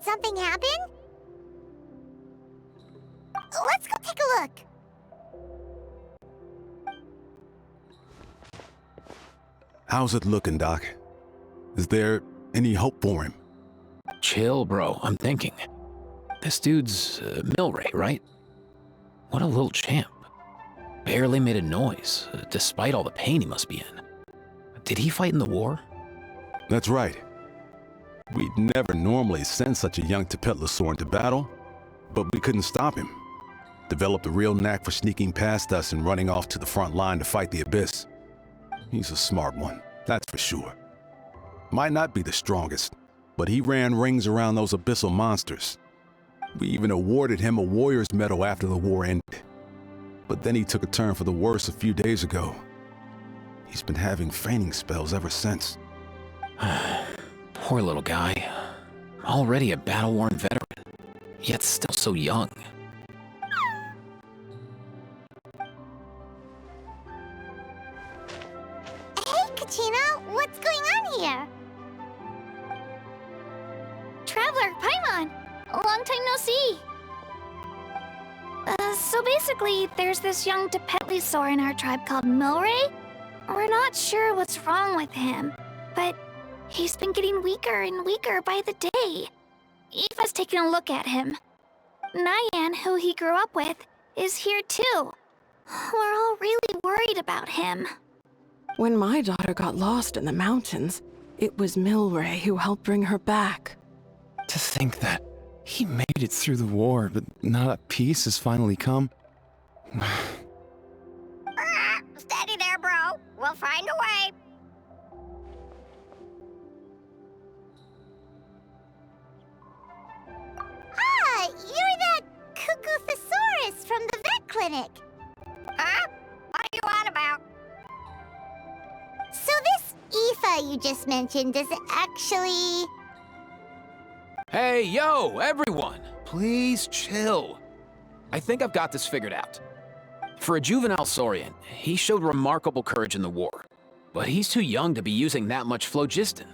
something happen? Let's go take a look. How's it looking, Doc? Is there any hope for him? Chill, bro. I'm thinking. This dude's Milray, right? What a little champ. Barely made a noise, despite all the pain he must be in. Did he fight in the war? That's right. We'd never normally send such a young Tepetlosaur into battle, but we couldn't stop him. Developed a real knack for sneaking past us and running off to the front line to fight the Abyss. He's a smart one, that's for sure. Might not be the strongest, but he ran rings around those abyssal monsters. We even awarded him a Warrior's Medal after the war ended. But then he took a turn for the worse a few days ago. He's been having fainting spells ever since. Poor little guy. Already a battle-worn veteran, yet still so young. Hey, Kachina, what's going on here? Traveler, Paimon, long time no see. So basically, there's this young Tepetlosaur in our tribe called Milray. We're not sure what's wrong with him, but he's been getting weaker and weaker by the day. Aoife's taking a look at him. Nyan, who he grew up with, is here too. We're all really worried about him. When my daughter got lost in the mountains, it was Milray who helped bring her back. To think that he made it through the war, but now that peace has finally come. Steady there, bro. We'll find a way. Ah, you're that Cuckoo-thesaurus from the vet clinic. Huh? What are you on about? So this Aoife you just mentioned is actually... Hey, yo, everyone! Please chill. I think I've got this figured out. For a juvenile Saurian, he showed remarkable courage in the war, but he's too young to be using that much phlogiston.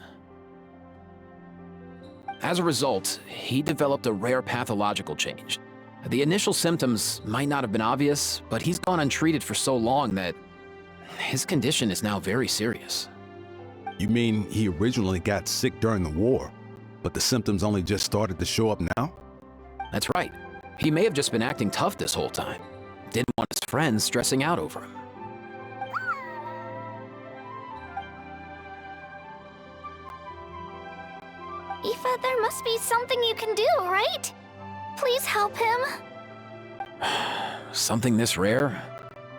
As a result, he developed a rare pathological change. The initial symptoms might not have been obvious, but he's gone untreated for so long that his condition is now very serious. You mean he originally got sick during the war, but the symptoms only just started to show up now? That's right. He may have just been acting tough this whole time. Didn't want his friends stressing out over him. Aoife, there must be something you can do, right? Please help him. Something this rare?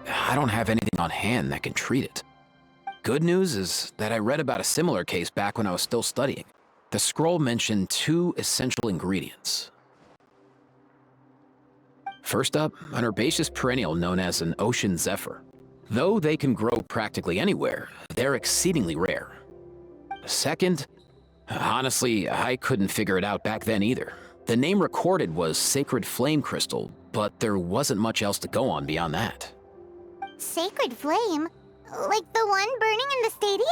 I don't have anything on hand that can treat it. Good news is that I read about a similar case back when I was still studying. The scroll mentioned 2 essential ingredients. First up, an herbaceous perennial known as an ocean zephyr. Though they can grow practically anywhere, they're exceedingly rare. Second, honestly, I couldn't figure it out back then either. The name recorded was Sacred Flame Crystal, but there wasn't much else to go on beyond that. Sacred Flame? Like the one burning in the stadium?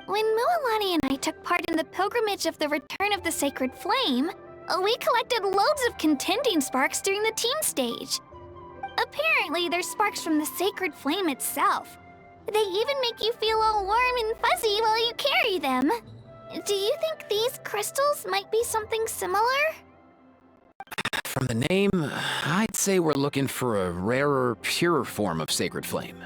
When Mualani and I took part in the pilgrimage of the Return of the Sacred Flame, we collected loads of contending sparks during the team stage. Apparently, they're sparks from the Sacred Flame itself. They even make you feel all warm and fuzzy while you carry them. Do you think these crystals might be something similar? From the name, I'd say we're looking for a rarer, purer form of Sacred Flame.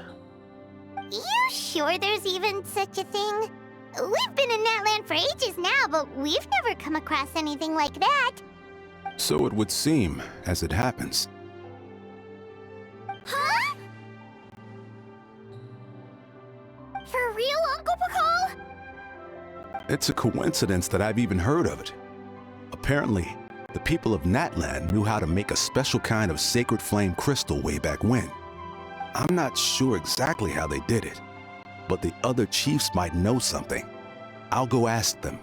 You sure there's even such a thing? We've been in that land for ages now, but we've never come across anything like that. So it would seem, as it happens. Huh? For real, Uncle Pakal? It's a coincidence that I've even heard of it. Apparently, the people of Natland knew how to make a special kind of sacred flame crystal way back when. I'm not sure exactly how they did it, but the other chiefs might know something. I'll go ask them.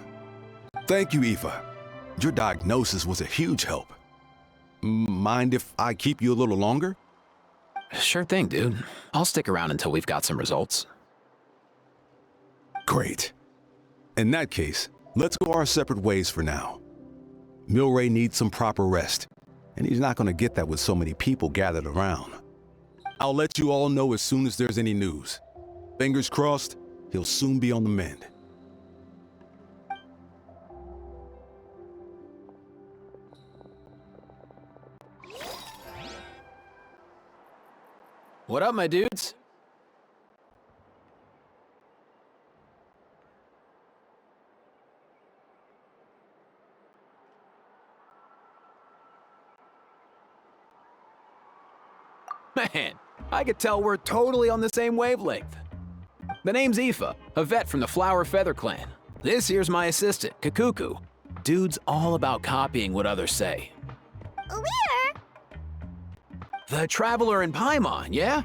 Thank you, Aoife. Your diagnosis was a huge help. Mind if I keep you a little longer? Sure thing, dude. I'll stick around until we've got some results. Great. In that case, Let's go our separate ways for now. Milray needs some proper rest, and he's not going to get that with so many people gathered around. I'll let you all know as soon as there's any news. Fingers crossed, he'll soon be on the mend. What up, my dudes? Man, I could tell we're totally on the same wavelength. The name's Aoife, a vet from the Flower Feather clan. This here's my assistant, Kakuku. Dude's all about copying what others say. We're... The Traveler in Paimon, yeah?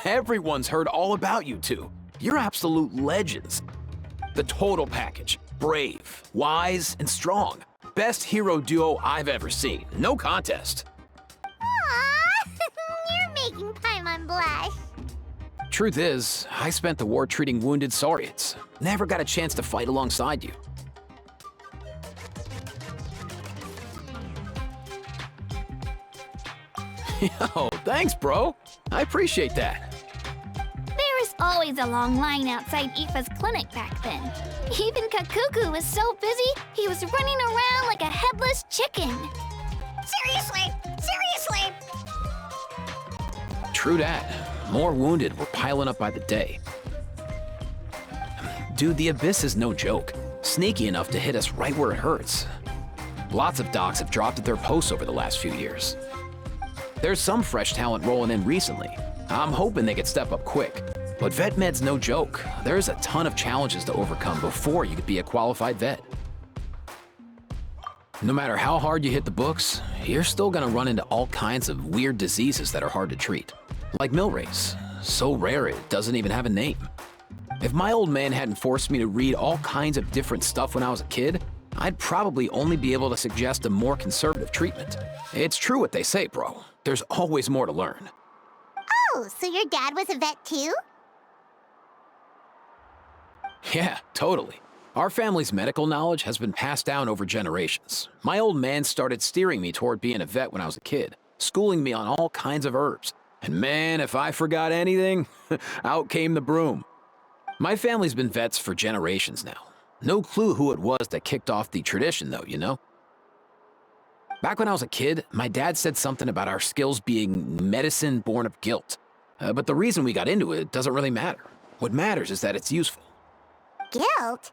Everyone's heard all about you two. You're absolute legends. The total package. Brave, wise, and strong. Best hero duo I've ever seen. No contest. Aww, you're making Paimon blush. Truth is, I spent the war treating wounded Saurians. Never got a chance to fight alongside you. Yo, thanks, bro. I appreciate that. There was always a long line outside Aoife's clinic back then. Even Kakuku was so busy, he was running around like a headless chicken. Seriously! Seriously! True that. More wounded were piling up by the day. Dude, the Abyss is no joke. Sneaky enough to hit us right where it hurts. Lots of docs have dropped at their posts over the last few years. There's some fresh talent rolling in recently. I'm hoping they could step up quick. But vet med's no joke. There's a ton of challenges to overcome before you could be a qualified vet. No matter how hard you hit the books, you're still gonna run into all kinds of weird diseases that are hard to treat. Like Milray's. So rare it doesn't even have a name. If my old man hadn't forced me to read all kinds of different stuff when I was a kid, I'd probably only be able to suggest a more conservative treatment. It's true what they say, bro. There's always more to learn. Oh, so your dad was a vet too? Yeah, totally. Our family's medical knowledge has been passed down over generations. My old man started steering me toward being a vet when I was a kid, schooling me on all kinds of herbs. And man, if I forgot anything, out came the broom. My family's been vets for generations now. No clue who it was that kicked off the tradition though, you know? Back when I was a kid, my dad said something about our skills being medicine born of guilt. But the reason we got into it doesn't really matter. What matters is that it's useful. Guilt?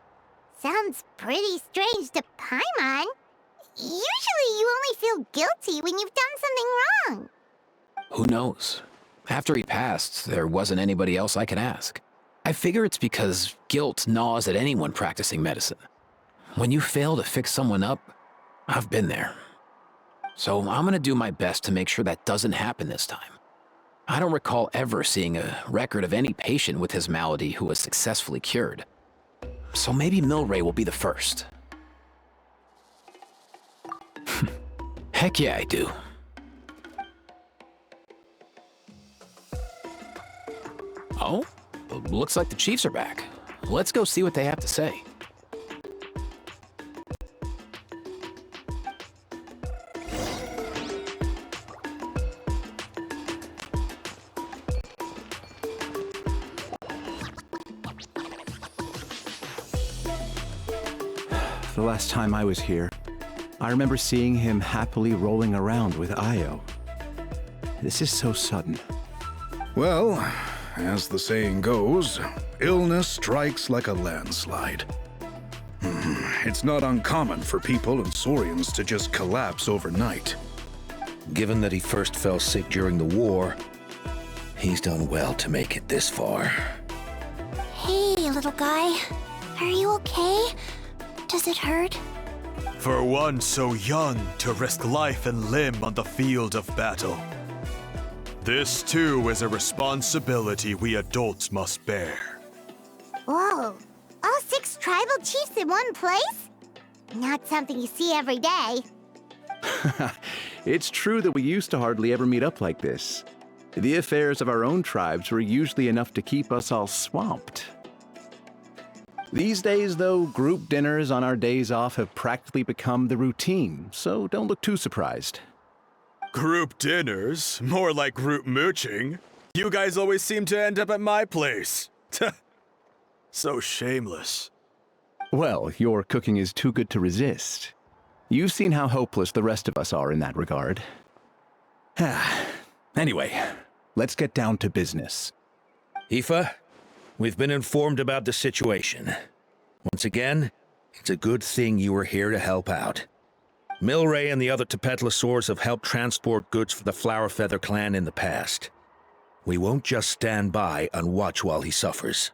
Sounds pretty strange to Paimon. Usually you only feel guilty when you've done something wrong. Who knows? After he passed, there wasn't anybody else I could ask. I figure it's because guilt gnaws at anyone practicing medicine. When you fail to fix someone up, I've been there. So I'm gonna do my best to make sure that doesn't happen this time. I don't recall ever seeing a record of any patient with his malady who was successfully cured. So maybe Milray will be the first. Heck yeah, I do. Oh, looks like the Chiefs are back. Let's go see what they have to say. The last time I was here, I remember seeing him happily rolling around with Io. This is so sudden. Well, as the saying goes, illness strikes like a landslide. It's not uncommon for people and Saurians to just collapse overnight. Given that he first fell sick during the war, he's done well to make it this far. Hey, little guy. Are you okay? Does it hurt? For one so young to risk life and limb on the field of battle. This too is a responsibility we adults must bear. Whoa, all 6 tribal chiefs in one place? Not something you see every day. It's true that we used to hardly ever meet up like this. The affairs of our own tribes were usually enough to keep us all swamped. These days, though, group dinners on our days off have practically become the routine, so don't look too surprised. Group dinners? More like group mooching. You guys always seem to end up at my place. So shameless. Well, your cooking is too good to resist. You've seen how hopeless the rest of us are in that regard. Anyway, let's get down to business. Aoife, we've been informed about the situation. Once again, it's a good thing you were here to help out. Milray and the other Tepetlosaurs have helped transport goods for the Flowerfeather clan in the past. We won't just stand by and watch while he suffers.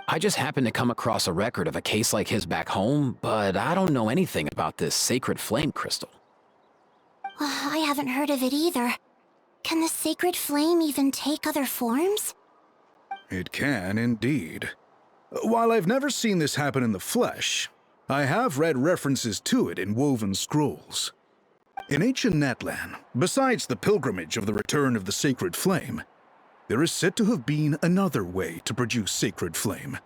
I just happened to come across a record of a case like his back home, but I don't know anything about this sacred flame crystal. I haven't heard of it either. Can the sacred flame even take other forms? It can indeed. While I've never seen this happen in the flesh, I have read references to it in woven scrolls. In ancient Natlan, besides the pilgrimage of the return of the sacred flame, there is said to have been another way to produce sacred flame,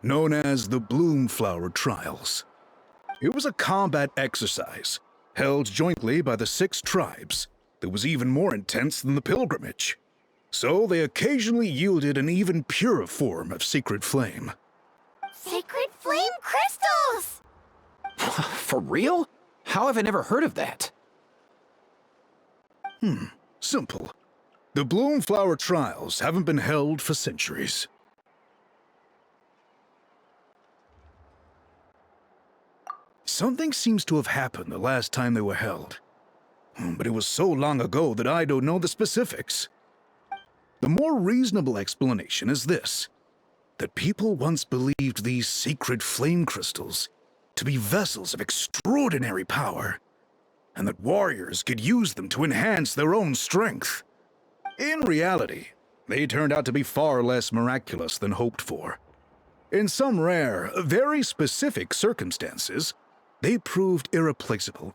known as the Bloomflower Trials. It was a combat exercise, held jointly by the 6 tribes, that was even more intense than the pilgrimage. So they occasionally yielded an even purer form of sacred flame. Sacred flame crystals! For real? How have I never heard of that? Simple. The Bloomflower Trials haven't been held for centuries. Something seems to have happened the last time they were held. But it was so long ago that I don't know the specifics. The more reasonable explanation is this: that people once believed these sacred flame crystals to be vessels of extraordinary power, and that warriors could use them to enhance their own strength. In reality, they turned out to be far less miraculous than hoped for. In some rare, very specific circumstances, they proved irreplaceable,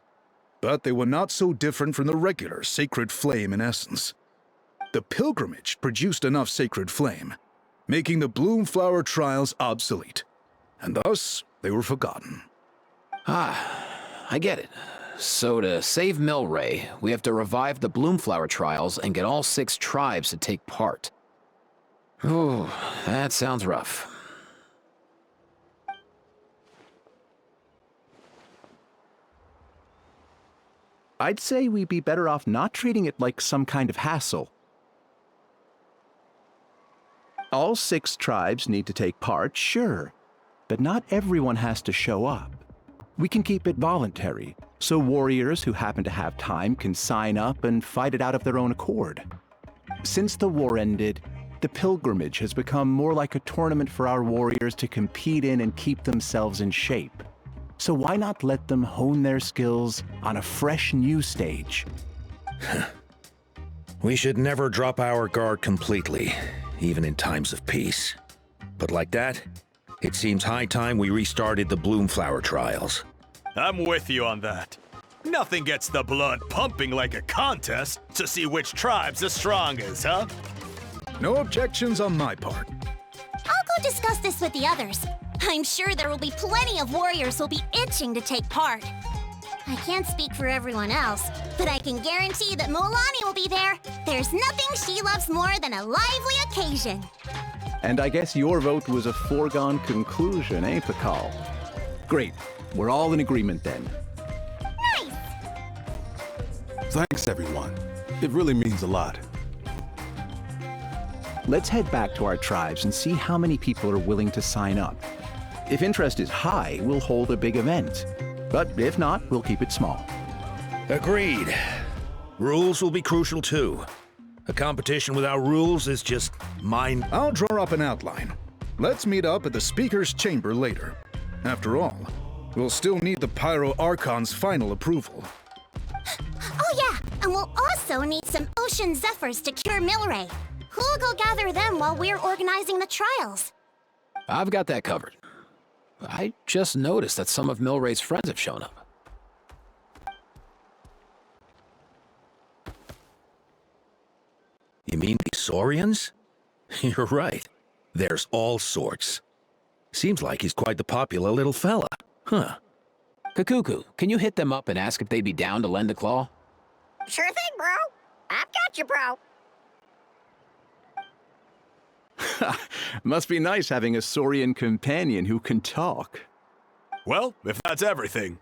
but they were not so different from the regular sacred flame in essence. The pilgrimage produced enough sacred flame, making the Bloomflower Trials obsolete, and thus they were forgotten. I get it. So to save Milray, we have to revive the Bloomflower Trials and get all 6 tribes to take part. Ooh, that sounds rough. I'd say we'd be better off not treating it like some kind of hassle. All 6 tribes need to take part, sure, but not everyone has to show up. We can keep it voluntary, so warriors who happen to have time can sign up and fight it out of their own accord. Since the war ended, the pilgrimage has become more like a tournament for our warriors to compete in and keep themselves in shape. So why not let them hone their skills on a fresh new stage? We should never drop our guard completely, even in times of peace. But like that, it seems high time we restarted the Bloomflower Trials. I'm with you on that. Nothing gets the blood pumping like a contest to see which tribe's the strongest, huh? No objections on my part. I'll go discuss this with the others. I'm sure there will be plenty of warriors who'll be itching to take part. I can't speak for everyone else, but I can guarantee that Molani will be there. There's nothing she loves more than a lively occasion. And I guess your vote was a foregone conclusion, eh, Pakal? Great. We're all in agreement then. Nice! Thanks, everyone. It really means a lot. Let's head back to our tribes and see how many people are willing to sign up. If interest is high, we'll hold a big event. But if not, we'll keep it small. Agreed. Rules will be crucial too. A competition without rules is just mind. I'll draw up an outline. Let's meet up at the Speaker's Chamber later. After all, we'll still need the Pyro Archon's final approval. Oh yeah, and we'll also need some Ocean Zephyrs to cure Milray. Who'll go gather them while we're organizing the trials? I've got that covered. I just noticed that some of Milray's friends have shown up. You mean the Saurians? You're right. There's all sorts. Seems like he's quite the popular little fella. Huh. Kakuku, can you hit them up and ask if they'd be down to lend a claw? Sure thing, bro. I've got you, bro. Must be nice having a Saurian companion who can talk. Well, if that's everything,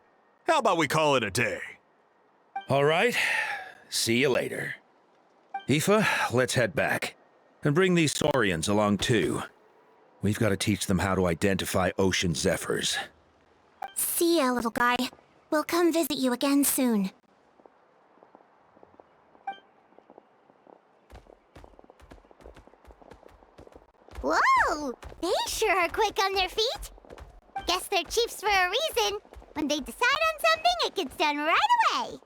how about we call it a day? All right. See you later. Aoife, let's head back. And bring these Saurians along too. We've got to teach them how to identify ocean zephyrs. See ya, little guy. We'll come visit you again soon. Whoa! They sure are quick on their feet. Guess they're chiefs for a reason. When they decide on something, it gets done right away.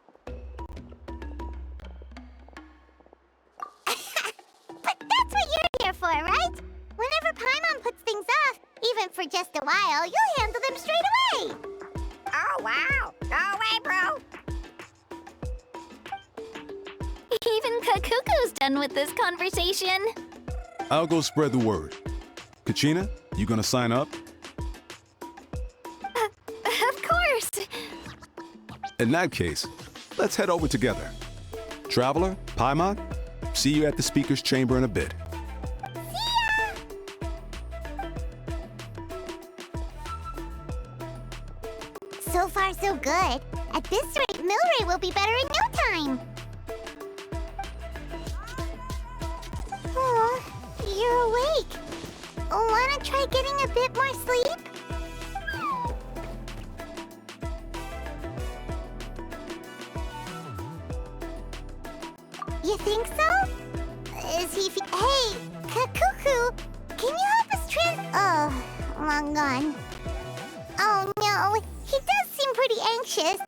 But that's what you're here for, right? Whenever Paimon puts things off, even for just a while, you'll handle them straight away. Oh, wow. No way, bro. Even Kakuku's done with this conversation. I'll go spread the word. Kachina, you gonna sign up? Of course. In that case, let's head over together. Traveler, Paimon, see you at the speaker's chamber in a bit. So far, so good. At this rate, Milray will be better in no time. Oh, you're awake. Wanna try getting a bit more sleep? You think so? Is he Hey, Kakuku, can you help us Oh, long gone. Oh no, he does seem pretty anxious.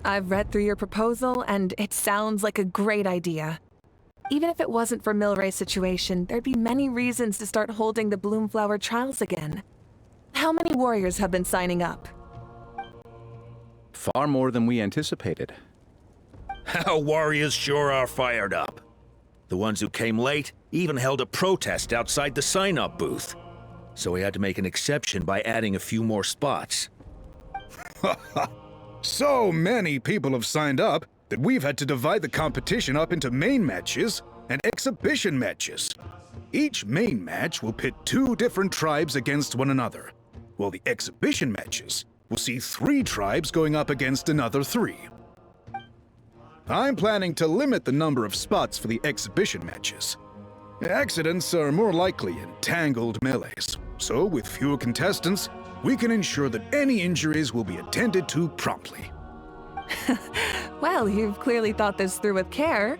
I've read through your proposal, and it sounds like a great idea. Even if it wasn't for Milray's situation, there'd be many reasons to start holding the Bloomflower trials again. How many warriors have been signing up? Far more than we anticipated. Our warriors sure are fired up. The ones who came late even held a protest outside the sign-up booth. So we had to make an exception by adding a few more spots. So many people have signed up that we've had to divide the competition up into main matches and exhibition matches. Each main match will pit 2 different tribes against one another, while the exhibition matches will see 3 tribes going up against another 3. I'm planning to limit the number of spots for the exhibition matches. Accidents are more likely in tangled melees, so with fewer contestants, we can ensure that any injuries will be attended to promptly. Well, you've clearly thought this through with care.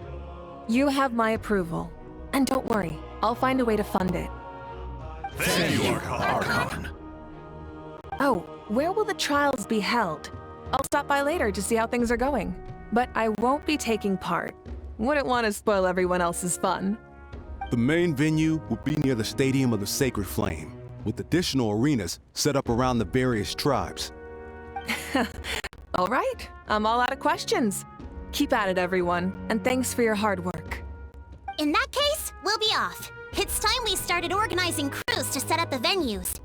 You have my approval. And don't worry, I'll find a way to fund it. Thank you, Archon. Oh, where will the trials be held? I'll stop by later to see how things are going. But I won't be taking part. Wouldn't want to spoil everyone else's fun. The main venue will be near the Stadium of the Sacred Flame, with additional arenas set up around the various tribes. All right, I'm all out of questions. Keep at it, everyone, and thanks for your hard work. In that case, we'll be off. It's time we started organizing crews to set up the venues.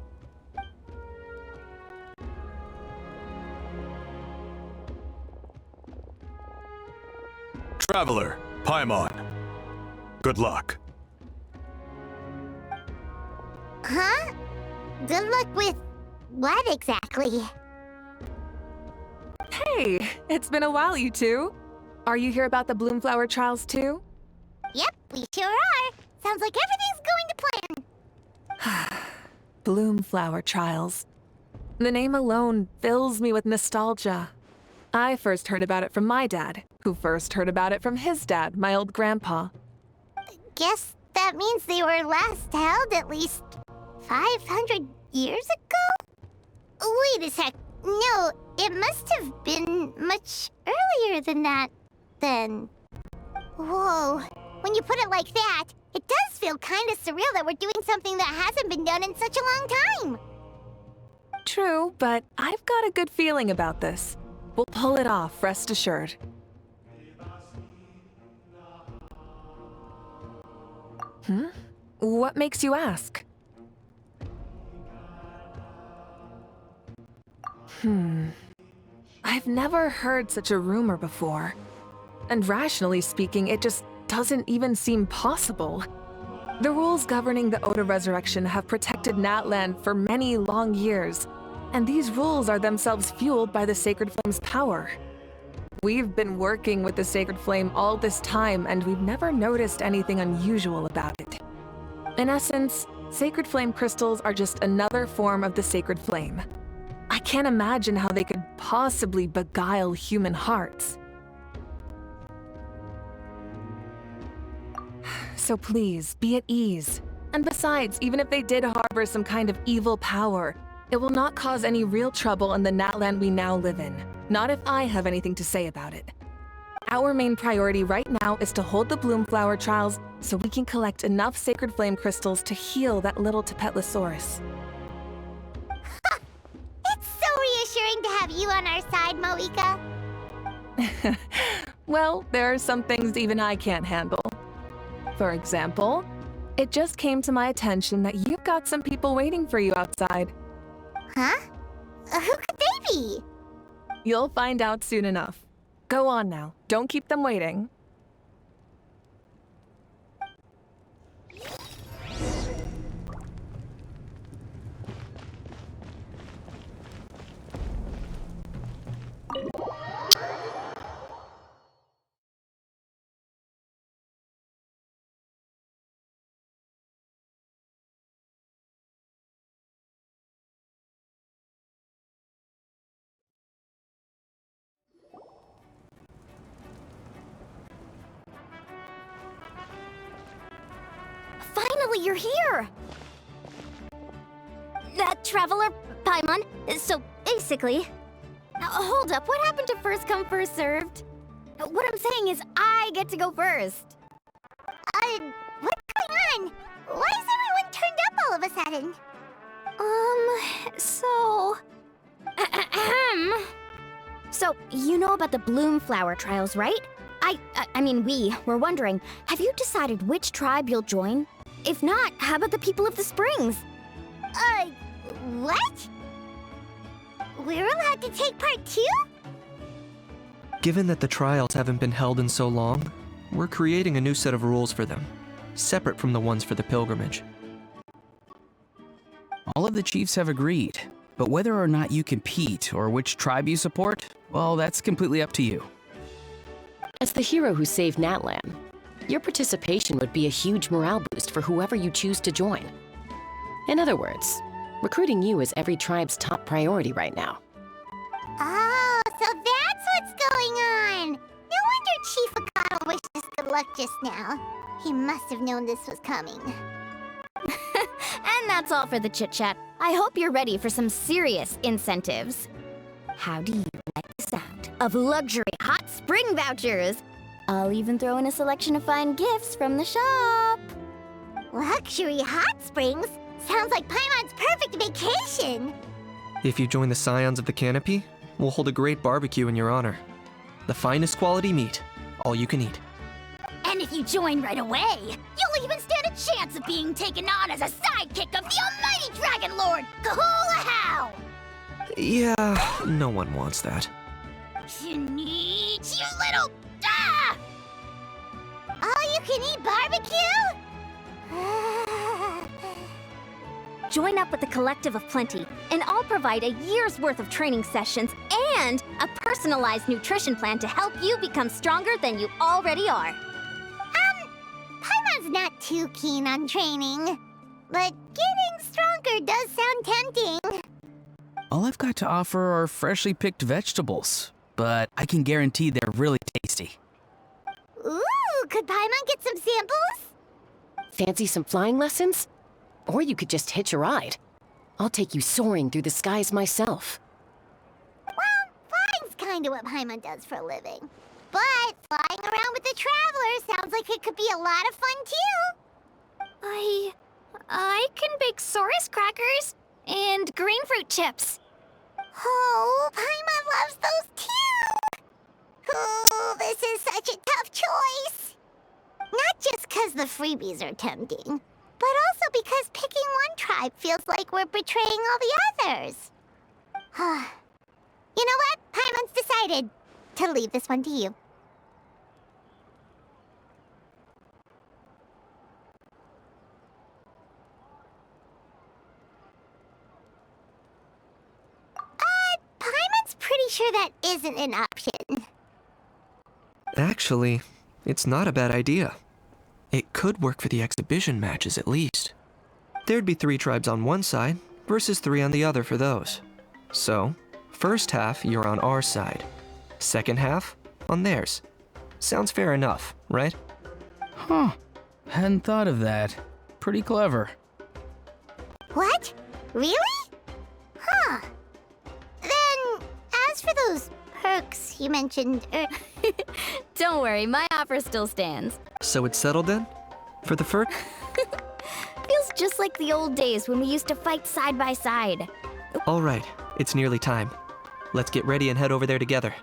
Traveler, Paimon. Good luck. Huh? Good luck with what exactly? Hey, it's been a while, you two. Are you here about the Bloomflower trials too? Yep, we sure are. Sounds like everything's going to plan. Bloomflower trials. The name alone fills me with nostalgia. I first heard about it from my dad, who first heard about it from his dad, my old grandpa. Guess that means they were last held at least 500 years ago? Wait a sec. No, it must have been much earlier than that, then. Whoa. When you put it like that, it does feel kind of surreal that we're doing something that hasn't been done in such a long time. True, but I've got a good feeling about this. We'll pull it off, rest assured. What makes you ask? I've never heard such a rumor before. And rationally speaking, it just doesn't even seem possible. The rules governing the Oda Resurrection have protected Natland for many long years, and these rules are themselves fueled by the Sacred Flame's power. We've been working with the Sacred Flame all this time, and we've never noticed anything unusual about it. In essence, Sacred Flame crystals are just another form of the Sacred Flame. I can't imagine how they could possibly beguile human hearts. So please, be at ease. And besides, even if they did harbor some kind of evil power, it will not cause any real trouble in the Natland we now live in. Not if I have anything to say about it. Our main priority right now is to hold the Bloomflower trials so we can collect enough Sacred Flame crystals to heal that little Tepetlosaurus. It's so reassuring to have you on our side, Moika. Well, there are some things even I can't handle. For example, it just came to my attention that you've got some people waiting for you outside. Huh? Who could they be? You'll find out soon enough. Go on now. Don't keep them waiting. Finally, you're here! That traveler, Paimon, so basically, Hold up, what happened to first come, first served? What I'm saying is I get to go first. What's going on? Why is everyone turned up all of a sudden? So... So, you know about the Bloom Flower trials, right? I mean, we were wondering, have you decided which tribe you'll join? If not, how about the people of the Springs? What? We're allowed to take part too? Given that the trials haven't been held in so long, we're creating a new set of rules for them, separate from the ones for the pilgrimage. All of the chiefs have agreed, but whether or not you compete or which tribe you support, well, that's completely up to you. As the hero who saved Natlan, your participation would be a huge morale boost for whoever you choose to join. In other words, recruiting you is every tribe's top priority right now. Oh, so that's what's going on! No wonder Chief Akatl wishes good luck just now. He must have known this was coming. And that's all for the chit-chat. I hope you're ready for some serious incentives. How do you like the sound of luxury hot spring vouchers? I'll even throw in a selection of fine gifts from the shop. Luxury hot springs? Sounds like Paimon's perfect vacation! If you join the Scions of the Canopy, we'll hold a great barbecue in your honor. The finest quality meat, all you can eat. And if you join right away, you'll even stand a chance of being taken on as a sidekick of the almighty Dragon Lord, Kahula How! Yeah, no one wants that. You little... Ah! All you can eat barbecue? Join up with the Collective of Plenty, and I'll provide a year's worth of training sessions and a personalized nutrition plan to help you become stronger than you already are. Paimon's not too keen on training, but getting stronger does sound tempting. All I've got to offer are freshly picked vegetables, but I can guarantee they're really tasty. Ooh, could Paimon get some samples? Fancy some flying lessons? Or you could just hitch a ride. I'll take you soaring through the skies myself. Well, flying's kinda what Paimon does for a living. But flying around with the Traveler sounds like it could be a lot of fun too. I can bake Saurus crackers and green fruit chips. Oh, Paimon loves those too! Oh, this is such a tough choice! Not just because the freebies are tempting, but also because picking one tribe feels like we're betraying all the others. You know what? Paimon's decided to leave this one to you. Paimon's pretty sure that isn't an option. Actually, it's not a bad idea. It could work for the exhibition matches at least. There'd be 3 tribes on one side versus 3 on the other for those. So, first half you're on our side. Second half on theirs. Sounds fair enough, right? Huh. Hadn't thought of that. Pretty clever. What? Really? Huh. Then, as for those perks you mentioned Don't worry, my offer still stands. So it's settled then? For the first? Feels just like the old days when we used to fight side by side. All right, it's nearly time. Let's get ready and head over there together.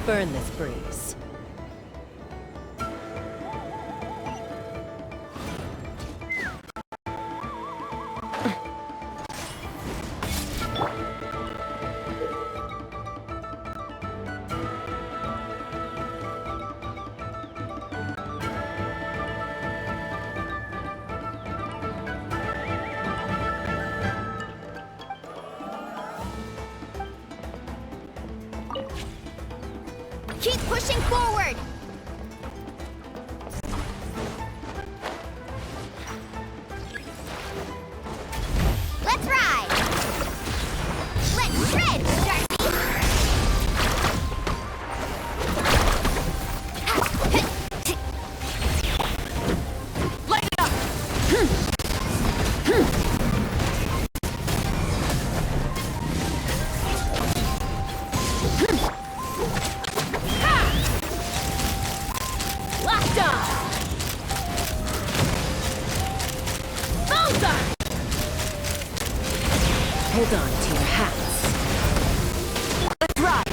Burn this breeze. Keep pushing forward! Let's ride! Let's shred, Darcy! Light it up! Locked on! Bullseye! Hold on to your hats. Let's ride!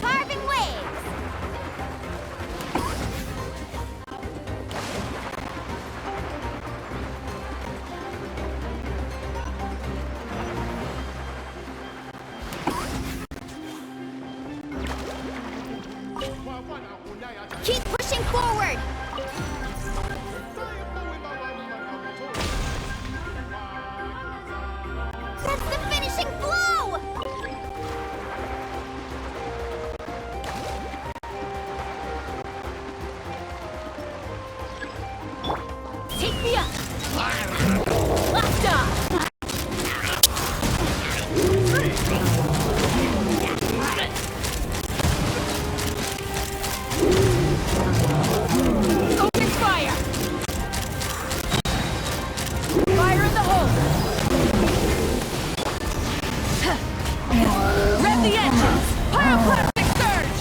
Carving waves! Keep pushing forward! That's the finishing blow! Take me up! Locked on! Open fire! Fire in the hole! Rev the engines! Pyroclastic surge!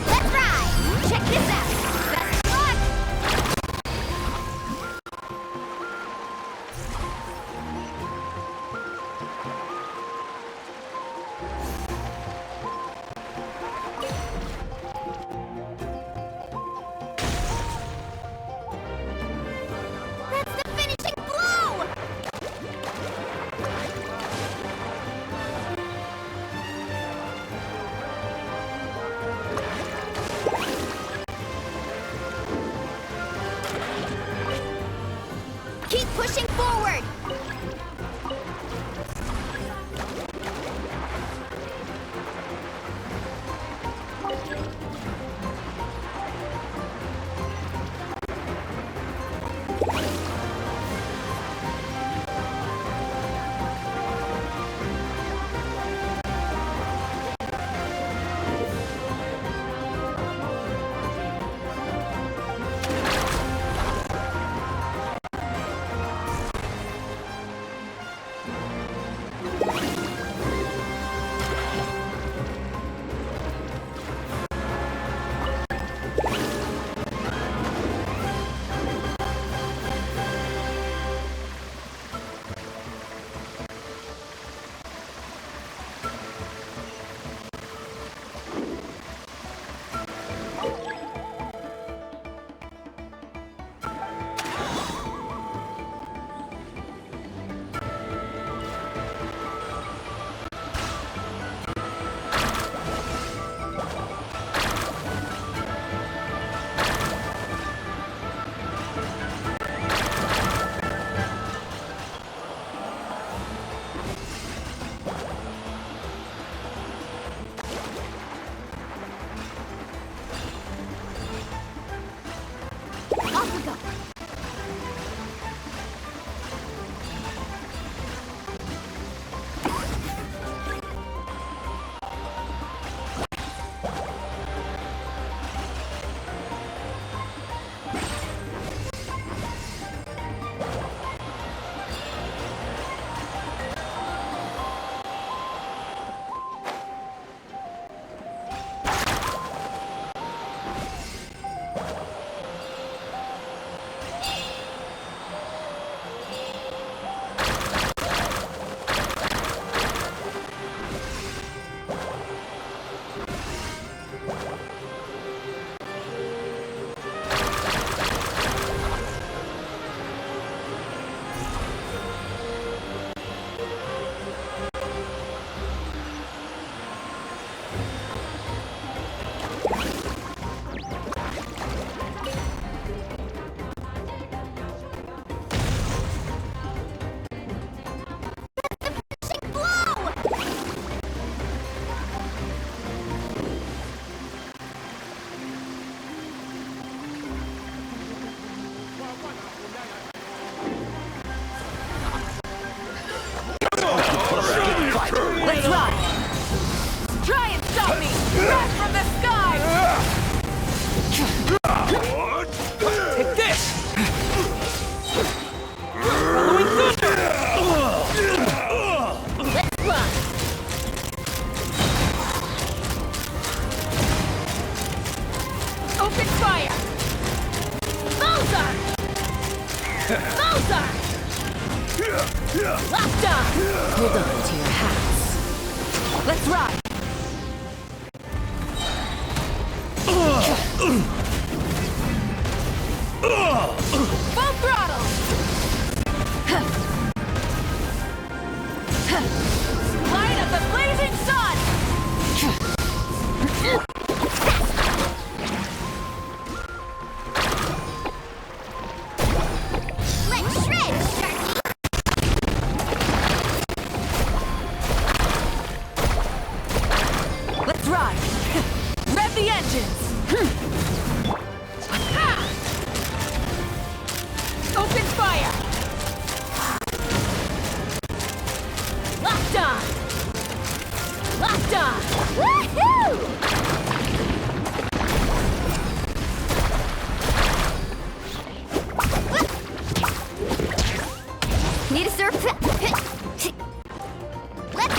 Let's ride! Check this out! Best of luck! That's the finishing blow! Keep pushing forward! Bullseye! Locked on! Hold on to your hats. Let's ride! Full throttle! Light of the blazing sun! Let's shred, Sharky! Let's ride! Rev the engines! Open fire! Locked on! Locked on! Woohoo! Need a surf. Let's ride!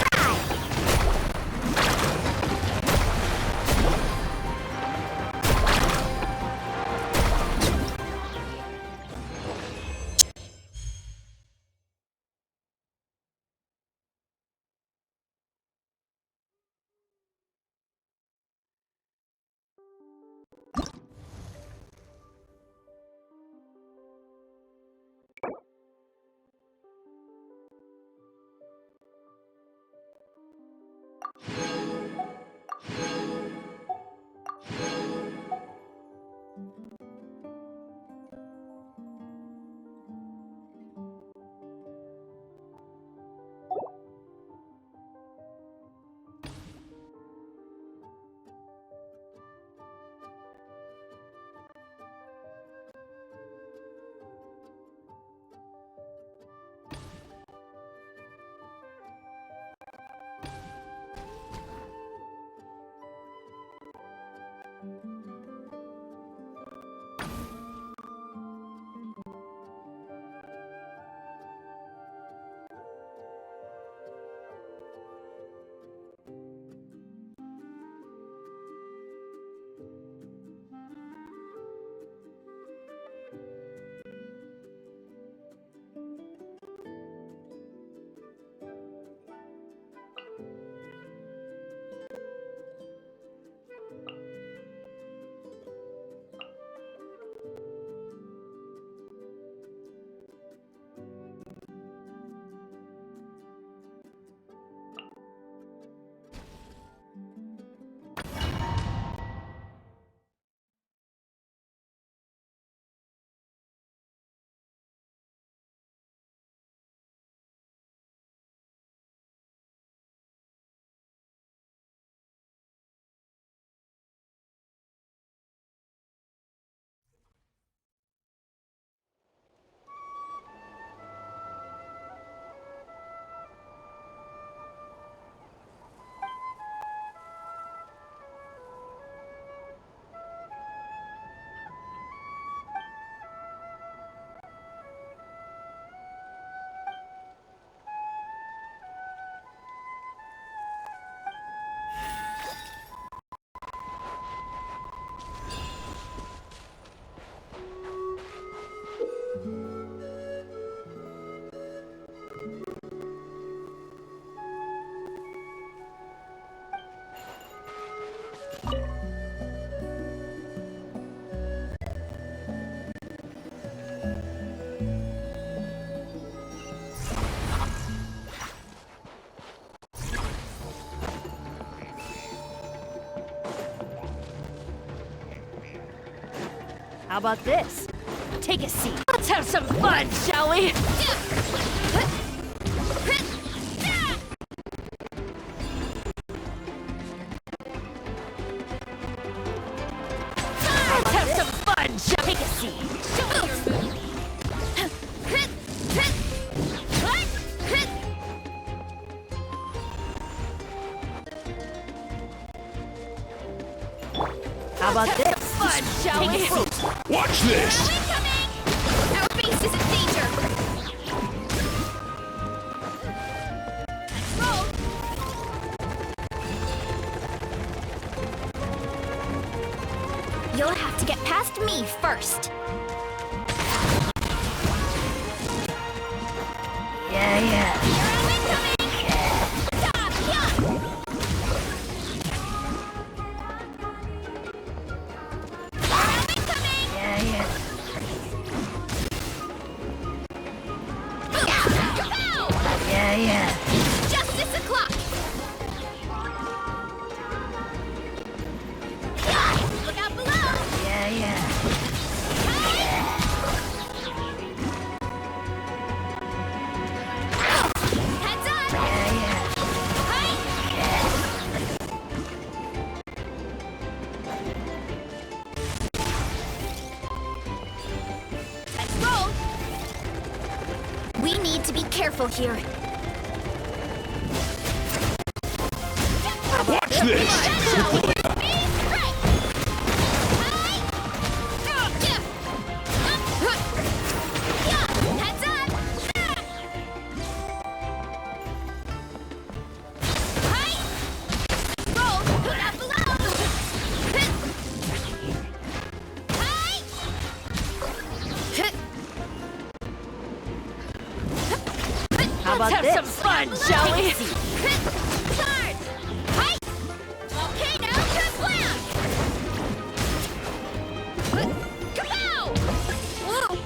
How about this? Take a seat. Let's have some fun, shall we? Let's have some fun, shall we? Take a seat. Show me your move. How about this? Fun, shall we? Watch this! Incoming! Our base is in danger! Let's roll! You'll have to get past me first. Justice o'clock! Look out below! Heads up! Let's roll! We need to be careful here. Watch this! How about this? Some fun, shall we? Charge! Hi! Okay, now to the plan! Kapow! Whoa!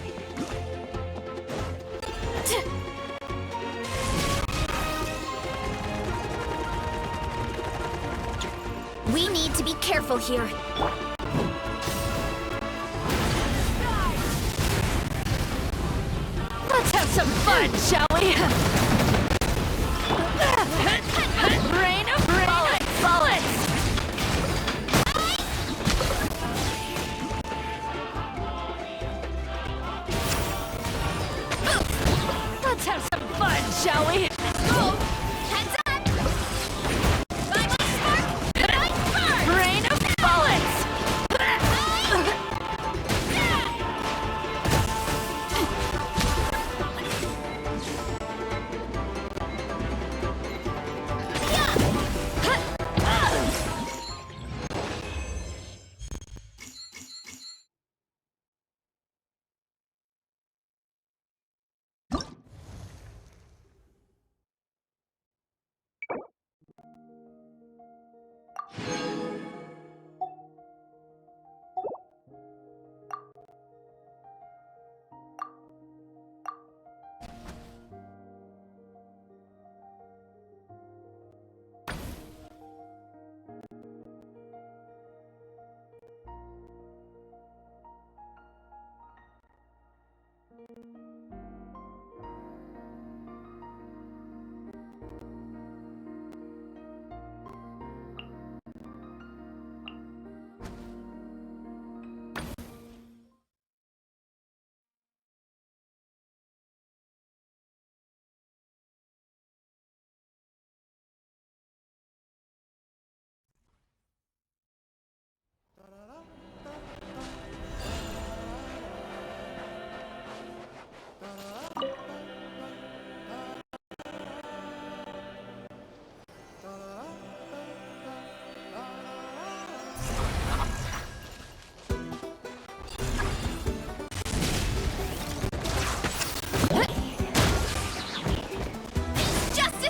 We need to be careful here. Let's have some fun, shall we? Rain of bullets! Let's have some fun, shall we? Let's go! Heads up! By my spark, my spark! Rain of bullets!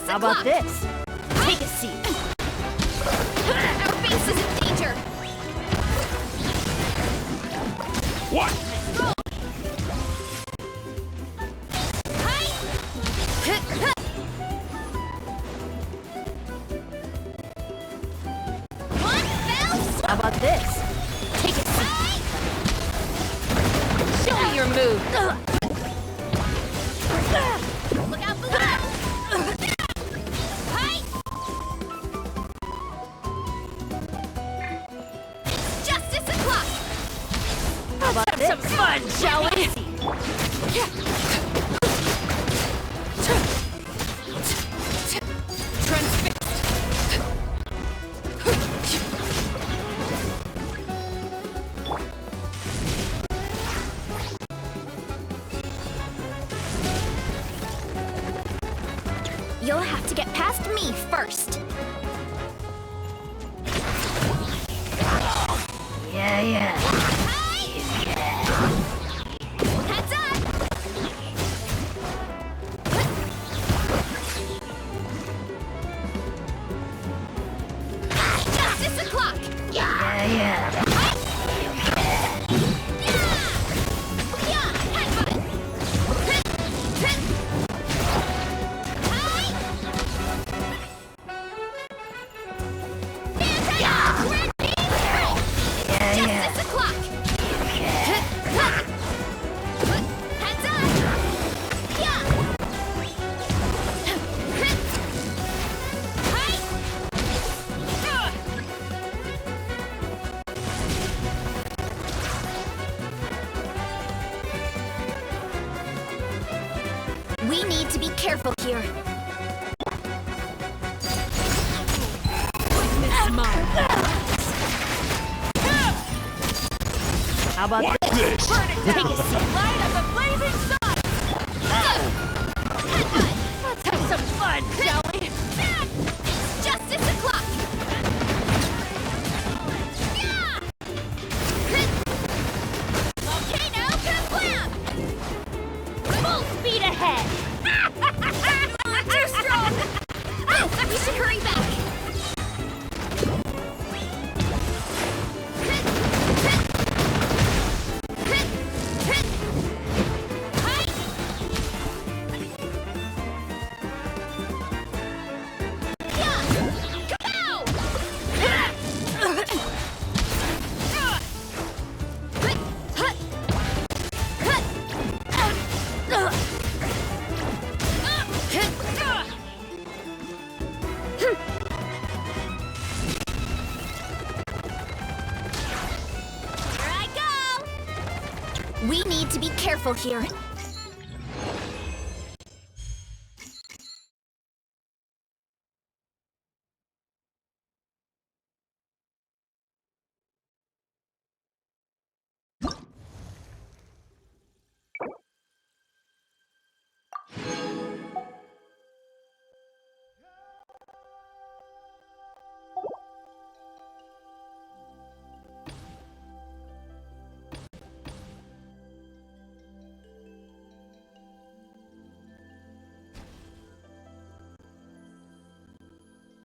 How about this? Take a seat. Our base is in danger. What? How about this? Take a seat. Show me your move. Look out below! Justice o'clock! How about Let's have some fun, shall we? You'll have to get past me first. Yeah. Heads up! Justice o'clock! Yeah. Headbutt! need to be careful here. How about this? Burn it down! Light up the blazing sun! Let's have some fun, shall we? It's justice o'clock! Volcano kablam! Full speed ahead! Too strong! We should hurry back! We need to be careful here.